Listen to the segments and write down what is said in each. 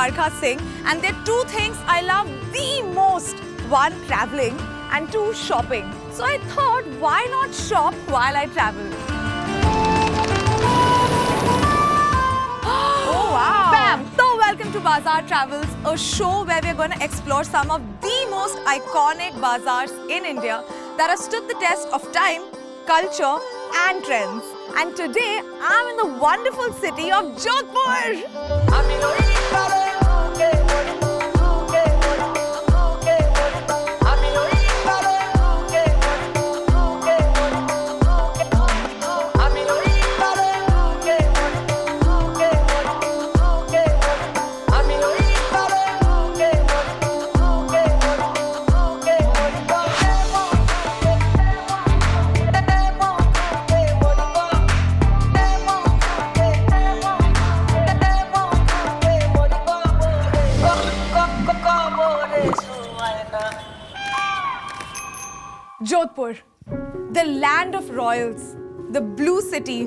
Barkha Singh, and there are two things I love the most. One, traveling, and two, shopping. So I thought, why not shop while I travel? Oh wow! Bam! So welcome to Bazaar Travels, a show where we're going to explore some of the most iconic bazaars in India that have stood the test of time, culture, and trends. And today, I'm in the wonderful city of Jodhpur. Jodhpur, the land of royals, the blue city,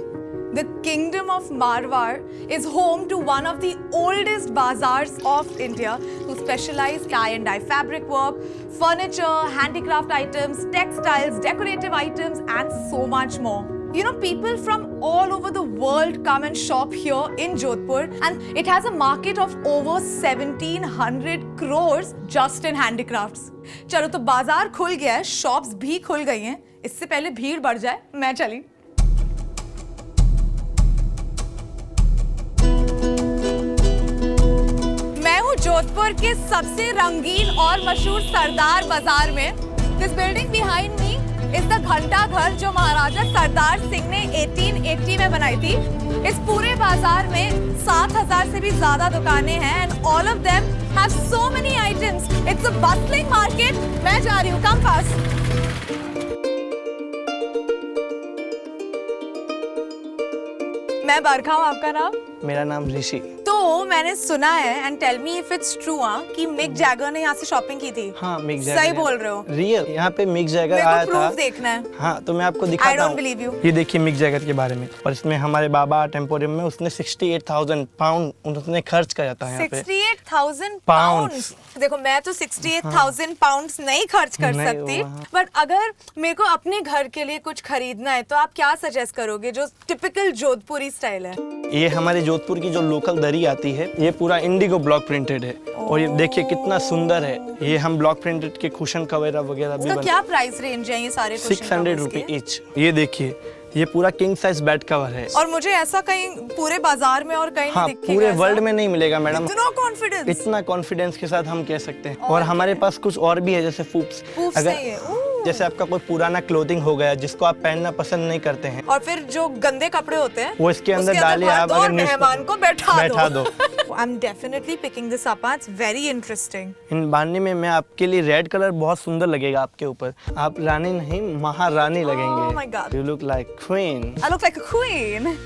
the kingdom of Marwar, is home to one of the oldest bazaars of India who specialize tie and dye fabric work, furniture, handicraft items, textiles, decorative items, and so much more. You know, people from all over the world come and shop here in Jodhpur, and it has a market of over 1700 crores just in handicrafts. चलो तो बाजार खुल गया है, shops भी खुल गई हैं. इससे पहले भीड़ बढ़ जाए, मैं चली. मैं हूँ जोधपुर के सबसे रंगीन और मशहूर सरदार बाजार में. This building behind me is the घंटा घर जो महाराजा सरदार सिंह ने 1880 में बनाई थी. इस पूरे बाजार में 7000 से भी ज्यादा दुकानें हैं and all of them have so many items. It's a bustling market. मैं जा रही हूँ, come fast. मैं बरखा हूँ, आपका नाम? मेरा नाम ऋषि. तो मैंने सुना है and tell me if it's true कि मिक जैगर ने यहाँ से शॉपिंग की थी. हाँ, मिक जैगर. सही बोल रहे हो? रियल. यहाँ पे मिक जैगर आया था. प्रूफ देखना है. हाँ, तो मैं आपको दिखाता हूँ. I don't believe you. ये देखिए मिक जैगर के बारे में. और इसमें हमारे बाबा टेम्पोरियम में उसने 68,000 पाउंड उसने खर्च किया था यहाँ पे. 68,000 पाउंड्स. देखो मैं तो 68,000 पाउंड्स नहीं खर्च कर सकती, बट अगर मेरे को अपने घर के लिए कुछ खरीदना है तो आप क्या सजेस्ट करोगे जो टिपिकल जोधपुरी स्टाइल है? ये हमारे जोधपुर की जो लोकल दरी आती है, ये पूरा इंडिगो ब्लॉक प्रिंटेड है. और ये देखिए कितना सुंदर है. ये हम ब्लॉक प्रिंटेड के कुशन कवर वगैरह भी बनाते. क्या प्राइस रेंज है ये सारे? 600 रुपए ईच. ये देखिए, ये पूरा किंग साइज बेड कवर है. और मुझे ऐसा कहीं पूरे बाजार में और कहीं नहीं दिखेगा. पूरे वर्ल्ड में नहीं मिलेगा मैडम. इतना कॉन्फिडेंस? इतना कॉन्फिडेंस के साथ हम कह सकते हैं. और हमारे पास कुछ और भी है, जैसे फूप्स. अगर जैसे आपका कोई पुराना क्लोथिंग हो गया जिसको आप पहनना पसंद नहीं करते हैं, और फिर जो गंदे कपड़े होते हैं वो इसके अंदर डाले आप, अगर मेहमान को बैठा दो. I'm definitely picking this up. It's very interesting. इन बांधने में मैं आपके लिए रेड कलर बहुत सुंदर लगेगा आपके ऊपर. आप रानी नहीं, महारानी लगेंगे. Oh my God. You look like queen. I look like a queen.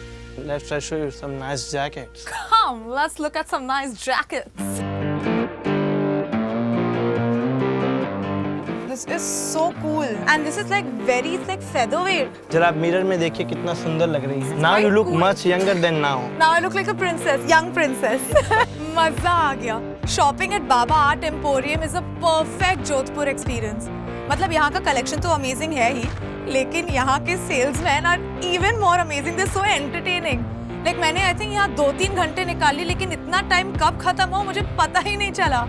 Let's show you some nice jackets. Come, let's look at some nice jackets. This is so cool, and this is like featherweight. जरा आप mirror में देखिए कितना सुंदर लग रही हैं. Now you look much younger than now. Now I look like a princess, young princess. मजा आ गया. Shopping at Baba Art Emporium is a perfect Jodhpur experience. मतलब यहाँ का कलेक्शन तो अमेजिंग है ही, लेकिन यहाँ के salesman are even more amazing. They so entertaining. Like मैंने आई थिंक यहाँ 2-3 घंटे निकाली, लेकिन इतना टाइम कब खत्म हो मुझे पता ही नहीं चला.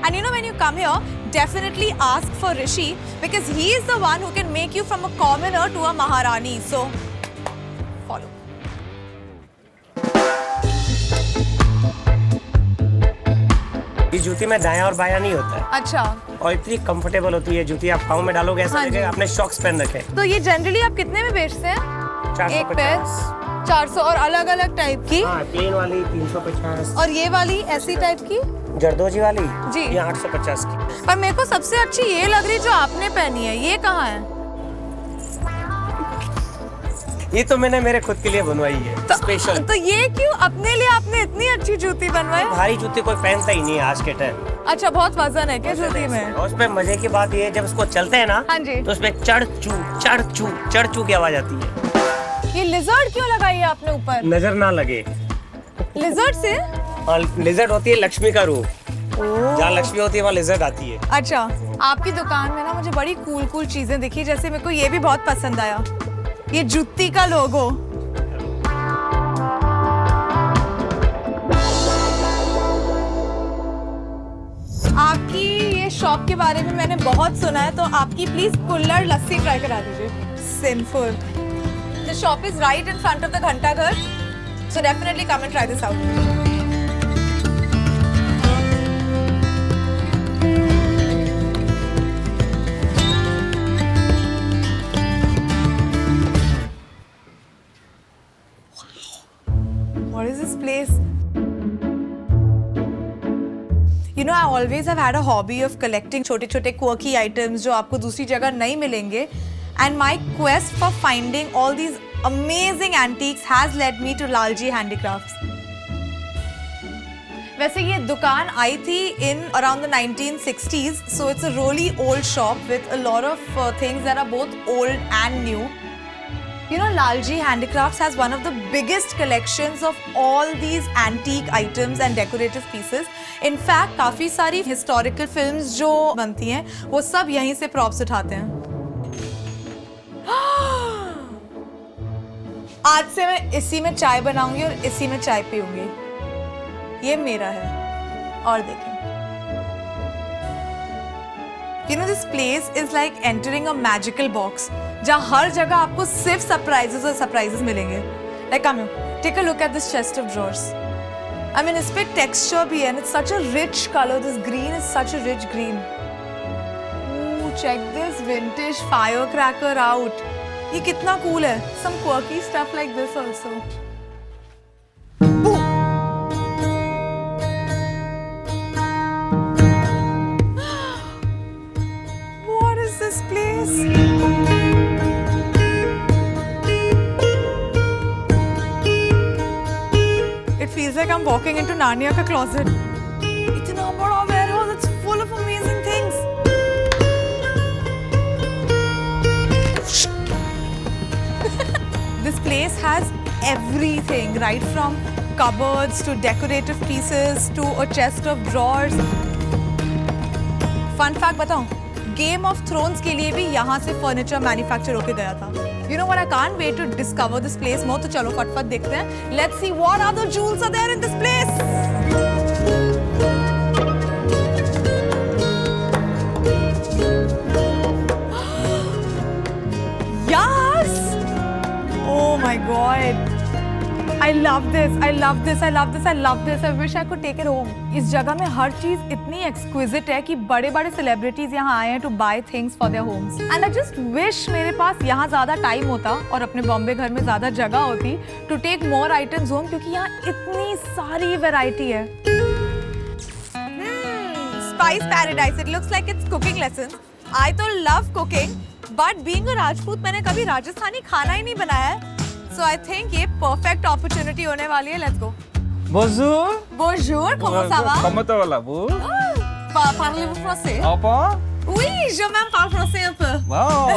And you know, when you come here, definitely ask for Rishi because he is the one who can make you from a commoner to a Maharani. So, follow. ये जूती में दायां और बायां नहीं होता है. अच्छा. और इतनी कंफर्टेबल होती है जूती. आप पाँव में डालोगे ऐसा लगेगा आपने शॉक्स पहन रखे. तो ये जनरली आप कितने में बेचते हैं? 450. एक पेयर 400. और अलग अलग टाइप की? हाँ, प्लेन वाली 350. और ये वाली ऐसी टाइप की जरदोजी वाली जी, ये 850 की. पर मेरे को सबसे अच्छी ये लग रही जो आपने पहनी है. ये कहाँ है? ये तो मैंने मेरे खुद के लिए बनवाई है, स्पेशल. तो ये क्यों अपने लिए आपने इतनी अच्छी जूती बनवाई? भारी जूती कोई पहनता ही नहीं है आज के टाइम. अच्छा, बहुत वजन है क्या जूती में? और उसपे मजे की बात ये है जब उसको चलते हैं ना, हाँ जी, तो उसपे चढ़ चू की आवाज आती है. ये लिजर्ड क्यों लगाई है आपने ऊपर? नजर ना लगे. लिजर्ड से? हाँ लिजर्ड होती है लक्ष्मी का रूप, जहाँ लक्ष्मी होती है वहाँ लिजर्ड आती है। अच्छा, आपकी दुकान में ना मुझे बड़ी कूल चीजें दिखी, जैसे मेरे को ये भी बहुत पसंद आया, ये जुत्ती का लोगो। आपकी ये शॉप के बारे में मैंने बहुत सुना है, तो आपकी प्लीज कुल्हड़ लस्सी ट्राई करा दीजिए। Simple. The shop is right in front of the Ghantaghar, so definitely come and try this out. What is this place? You know, I always have had a hobby of collecting छोटे-छोटे quirky items जो आपको दूसरी जगह नहीं मिलेंगे. And my quest for finding all these amazing antiques has led me to Lalji Handicrafts. वैसे ये दुकान आई थी in around the 1960s, so it's a really old shop with a lot of things that are both old and new. You know, Lalji Handicrafts has one of the biggest collections of all these antique items and decorative pieces. In fact, काफी सारी historical films जो बनती हैं, वो सब यहीं से props उठाते हैं. आज से मैं इसी में चाय बनाऊंगी और इसी में चाय पीऊंगी. ये मेरा है. और देखिए. You know, this place is like entering a magical box, जहाँ हर जगह आपको सिर्फ surprises और surprises मिलेंगे. Like, come here, take a look at this chest of drawers. I mean, इस पे texture भी है, and it's such a rich color. This green is such a rich green. Ooh, check this vintage firecracker out. ये कितना cool है. Some quirky stuff like this also. This place. It feels like I'm walking into Narnia ka closet. इतना बड़ा warehouse, it's full of amazing things. This place has everything, right from cupboards to decorative pieces to a chest of drawers. Fun fact बताऊं? Game of thrones के लिए भी यहाँ से furniture manufacture होके गया था. You know what? I can't wait to discover this place more. तो चलो फटफट देखते हैं. Let's see what other jewels are there in this place. Yes! Oh my God! I love this. I love this. I love this. I love this. I wish I could take it home. इस जगह में हर चीज इतनी exquisite है कि बड़े-बड़े celebrities यहाँ आए हैं to buy things for their homes. And I just wish मेरे पास यहाँ ज़्यादा time होता और अपने बॉम्बे घर में ज़्यादा जगह होती to take more items home, क्योंकि यहाँ इतनी सारी variety है. Spice paradise. It looks like it's cooking lessons. I तो love cooking, but being a Rajput मैंने कभी राजस्थानी खाना ही नहीं बनाया है. So I think ये perfect opportunity होने वाली है. Let's go. Bonjour. Bonjour, comment ça va? Comment ça va là-bas? Parlez-vous français? Apa? Oui, je même parle français un peu. Wow.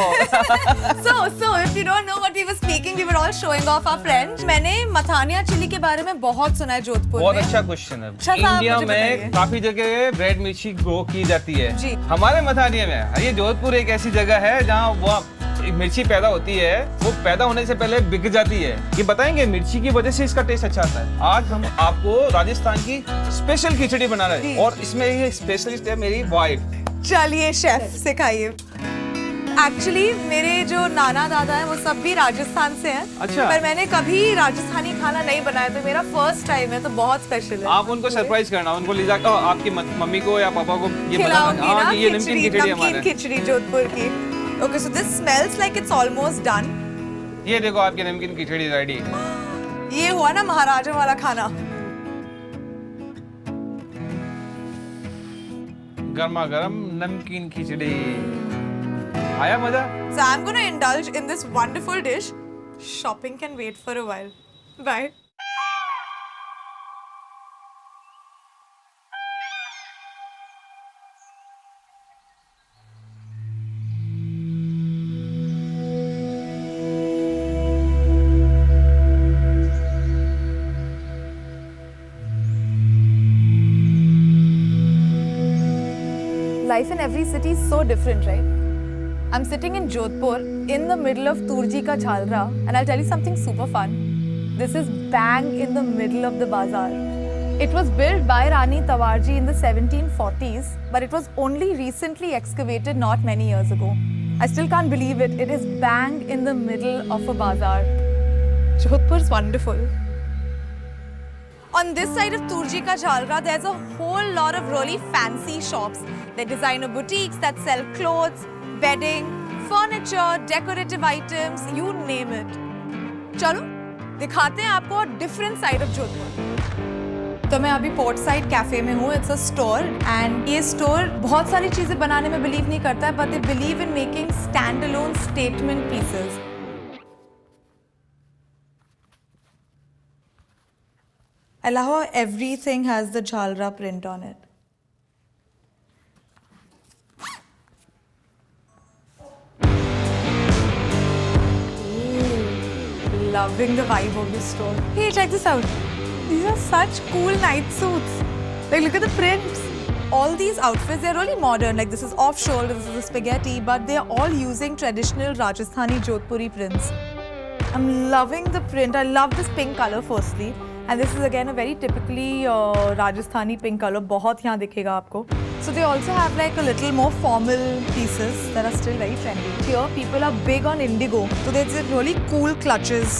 So if you don't know what we were speaking, we were all showing off our French. मैंने Mathania chilli के बारे में बहुत सुना है जोधपुर में. बहुत अच्छा क्वेश्चन है. अच्छा साहब, इंडिया मुझे बताइए. में काफी जगह ब्रेड मिर्ची ग्रो की जाती है. जी. हमारे मथानिया में ये जोधपुर एक ऐसी जगह है जहाँ वो मिर्ची पैदा होती है, वो पैदा होने से पहले बिक जाती है. ये बताएंगे मिर्ची की वजह से इसका टेस्ट अच्छा आता है. आज हम आपको राजस्थान की स्पेशल खिचड़ी बना रहे हैं और इसमें ये स्पेशलिस्ट है मेरी वाइफ. चलिए शेफ सिखाइए. एक्चुअली मेरे जो नाना दादा हैं वो सब भी राजस्थान से हैं. अच्छा. पर मैंने कभी राजस्थानी खाना नहीं बनाया, तो मेरा फर्स्ट टाइम है, तो बहुत स्पेशल है. आप उनको सरप्राइज करना, उनको ले जाकर आपकी मम्मी को या पापा को ये खिलाऊंगी बताना. ना हाँ, ये नमकीन खिचड़ी हमारे. नमकीन खिचड़ी जोधपुर की. Okay, so this smells like it's almost done. ये देखो आपकी नमकीन खिचड़ी रेडी. ये हुआ ना महाराजा वाला खाना. गर्मा गर्म नमकीन खिचड़ी. आया मजा? So I'm going to indulge in this wonderful dish. Shopping can wait for a while. Bye. life in every city is so different, right? I'm sitting in Jodhpur in the middle of Turji ka Jhalra, and I'll tell you something super fun. This is bang in the middle of the bazaar. It was built by Rani Tawarji in the 1740s, but it was only recently excavated not many years ago. I still can't believe it. It is bang in the middle of a bazaar. Jodhpur is wonderful. On this side of Turji ka Jhalra, there's a whole lot of really fancy shops. They're designer boutiques that sell clothes, bedding, furniture, decorative items, you name it. चलो दिखाते हैं आपको different side of Jodhpur. तो मैं अभी port side cafe में हूँ। It's a store and ये स्टोर बहुत सारी चीजें बनाने में बिलीव नहीं करता है, but they believe in making stand alone statement pieces. I love how everything has the Jhalra print on it. Ooh, loving the vibe of this store. Hey, check this out. These are such cool night suits. Like, look at the prints. All these outfits, they're really modern. Like, this is off-shoulder, this is a spaghetti, but they're all using traditional Rajasthani Jodhpuri prints. I'm loving the print. I love this pink color firstly. And this is again a very typically Rajasthani pink color. बहुत यहाँ दिखेगा आपको. So they also have like a little more formal pieces that are still very trendy. Here people are big on indigo. So there's really cool clutches.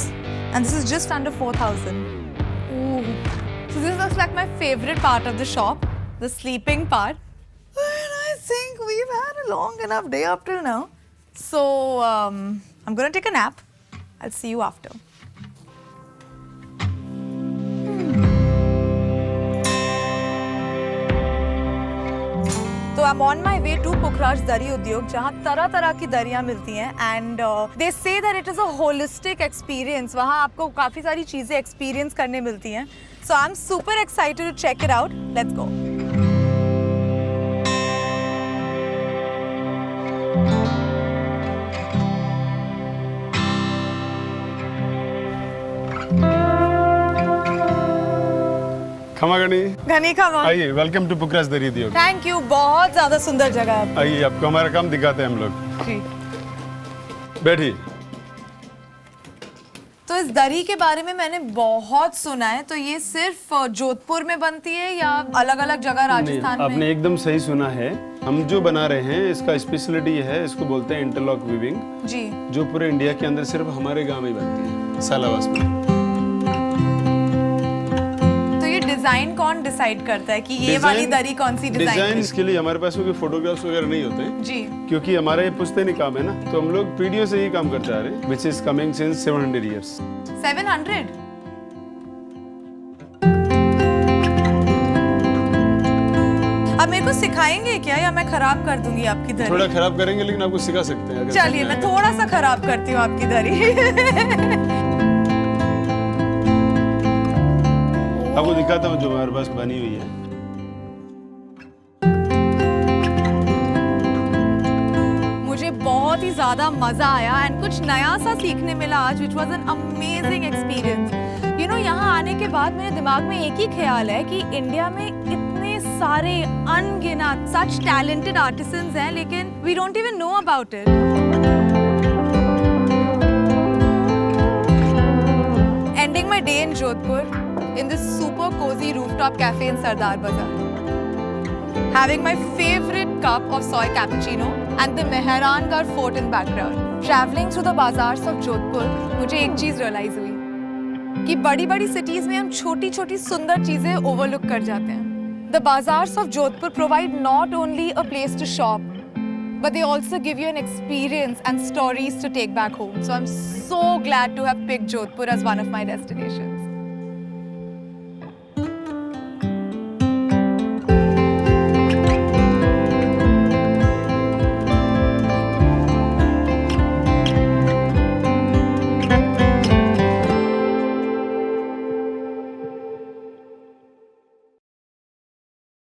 And this is just under 4,000. Ooh. So this looks like my favorite part of the shop. The sleeping part. And I think we've had a long enough day up till now. So I'm going to take a nap. I'll see you after. So I'm on my way to Pukhraj Dari Udyog, जहाँ तरह तरह की दरियाँ मिलती हैं, and they say that it is a holistic experience. वहाँ आपको काफ़ी सारी चीज़ें experience करने मिलती हैं. So I'm super excited to check it out. Let's go. खमा गणी घनी खमा। आइए, वेलकम टू पुखराज दरी उद्योग। थैंक यू, बहुत ज़्यादा सुंदर जगह है। आइए, आपको हमारा काम दिखाते हैं हम लोग। जी। बैठिए। तो इस दरी के बारे में मैंने बहुत सुना है, तो ये सिर्फ जोधपुर में बनती है या अलग-अलग जगह राजस्थान में? आपने एकदम सही सुना है। हम जो बना रहे हैं इसका स्पेशलिटी है, इसको बोलते हैं इंटरलॉक वीविंग। जी। जो पूरे इंडिया के अंदर सिर्फ हमारे गांव में बनती है, सालावास में। डिजाइन कौन डिसाइड करता है कि ये वाली दरी कौन सी डिजाइन? इसके लिए हमारे पास कोई फोटोग्राफ्स वगैरह नहीं होते जी, क्योंकि हमारा ये पुश्तैनी काम है ना, तो हम लोग पीढ़ियों से ही काम करते आ रहे हैं, which is coming since 700 years. 700? अब मेरे को सिखाएंगे क्या या मैं खराब कर दूंगी आपकी दरी? थोड़ा खराब करेंगे लेकिन आपको सिखा सकते हैं। चलिए मैं थोड़ा सा खराब करती हूँ आपकी दरी। आपको दिखाता हूँ जो हमारे पास बनी हुई है। मुझे बहुत ही ज्यादा मजा आया एंड कुछ नया सा सीखने मिला आज, which was an amazing experience. You know, यहाँ आने के बाद मेरे दिमाग में एक ही ख्याल है कि इंडिया में इतने सारे अनगिनत such talented artisans हैं, लेकिन we don't even know about it. Ending my day in Jodhpur. In this super cozy rooftop cafe in Sardar Bazaar. Having my favorite cup of soy cappuccino and the Mehrangarh fort in background. Traveling through the bazaars of Jodhpur, मुझे एक चीज realize हुई कि बड़ी-बड़ी cities में हम छोटी-छोटी सुंदर चीजें overlook कर जाते हैं. The bazaars of Jodhpur provide not only a place to shop, but they also give you an experience and stories to take back home. So I'm so glad to have picked Jodhpur as one of my destinations.